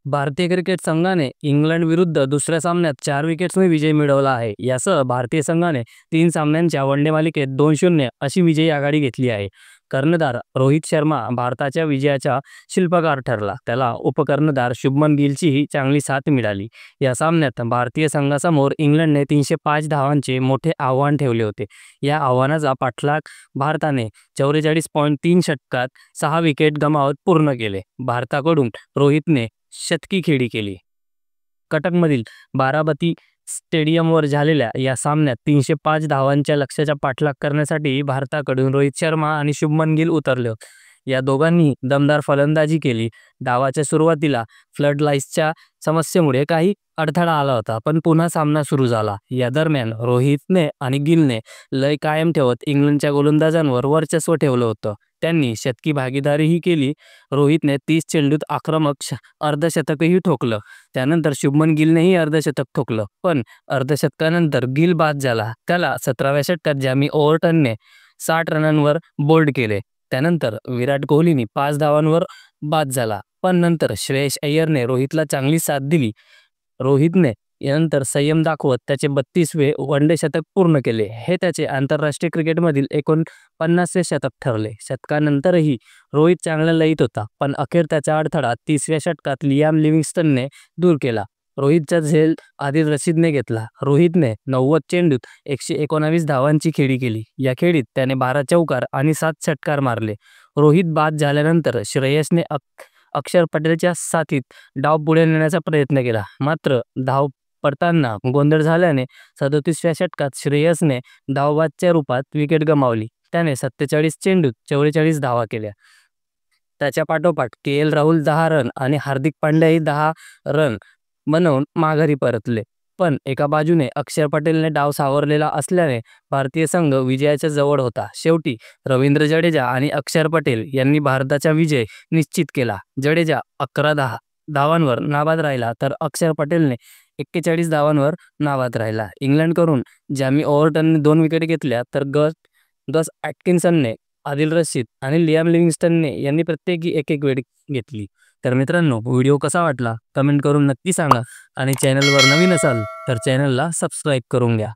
भारतीय क्रिकेट संघाने इंग्लंड विरुद्ध दुसऱ्या सामन्यात 4 विकेट्सने विजय मिळवला आहे. यासह भारतीय संघाने 3 सामन्यांच्या वनडे मालिकेत 2-0 अशी विजयी आघाडी घेतली आहे. कर्णधार रोहित शर्मा भारताच्या विजयाचा शिल्पकार ठरला. त्याला उपकर्णधार शुभमन गिलचीही चांगली साथ मिळाली. या सामन्यात भारतीय संघासमोर इंग्लंडने 305 धावांचे मोठे आव्हान ठेवले होते. या आव्हानाचा पाठलाग भारताने 44.3 षटकात 6 विकेट गमावत पूर्ण केले. भारताकडून रोहितने शतकी खेळी केली. कटकमधील बारामती स्टेडियमवर झालेल्या या सामन्यात 305 धावांच्या लक्ष्याचा पाठलाग करण्यासाठी भारताकडून रोहित शर्मा आणि शुभमन गिल उतरले होते. या दोघांनी दमदार फलंदाजी केली. डावाच्या सुरुवातीला फ्लडलाईट्सच्या समस्येमुळे काही अडथळा आला होता, पण पुन्हा सामना सुरू झाला. या दरम्यान रोहितने आणि गिलने लय कायम ठेवत इंग्लंडच्या गोलंदाजांवर वर्चस्व ठेवलं होतं. त्यांनी शतकी भागीदारीही केली. रोहितने 30 चेंडूत आक्रमक अर्धशतकही ठोकलं. त्यानंतर शुभमन गिलनेही अर्धशतक ठोकलं, पण अर्धशतकानंतर गिल बाद झाला. त्याला 17व्या षटकात जॅमी ओव्हर्टनने 60 रनांवर बोल्ड केले. त्यानंतर विराट कोहलीने 5 धावांवर बाद झाला, पण नंतर श्रेयस अय्यरने रोहितला चांगली साथ दिली. रोहितने यानंतर संयम दाखवत त्याचे 32वे वनडे शतक पूर्ण केले. हे त्याचे आंतरराष्ट्रीय क्रिकेटमधील 49वे शतक ठरले. शतकानंतरही रोहित चांगला लयीत होता, पण अखेर त्याचा अडथळा 30व्या षटकात लियाम लिव्हिंगस्टनने दूर केला. रोहितचा झेल आदिल रशीदने घेतला. रोहितने 90 चेंडूत 119 धावांची खेळी केली. या खेळीत त्याने 12 चौकार आणि 7 षटकार मारले. रोहित बाद झाल्यानंतर श्रेयसने अक्षर पटेलच्या साथीत डाव पुढे नेण्याचा प्रयत्न केला, मात्र धाव पडताना गोंधळ झाल्याने 37व्या षटकात श्रेयसने धावबादच्या रूपात विकेट गमावली. त्याने 47 चेंडूत 44 धावा केल्या. त्याच्या पाठोपाठ के. राहुल 10 रन आणि हार्दिक पांड्याही 10 रन बनवून माघारी परतले. पण एका बाजूने अक्षर पटेलने डाव सावरलेला असल्याने भारतीय संघ विजयाच्या जवळ होता. शेवटी रवींद्र जडेजा आणि अक्षर पटेल यांनी भारताचा विजय निश्चित केला. जडेजा 11 धावांवर नाबाद राहिला, तर अक्षर पटेलने 41 धावांवर नाबाद राहिला. इंग्लंडकडून जॅमी ओव्हर्टनने 2 विकेट घेतल्या, तर गस ॲटकिन्सनने, आदिल रशीद आणि लियाम लिव्हिंगस्टनने यांनी प्रत्येकी एक विकेट घेतली. तर मित्रांनो, व्हिडिओ कसा वाटला कमेंट करून नक्की सांगा आणि चॅनलवर नवीन असाल तर चॅनलला सबस्क्राईब करून घ्या.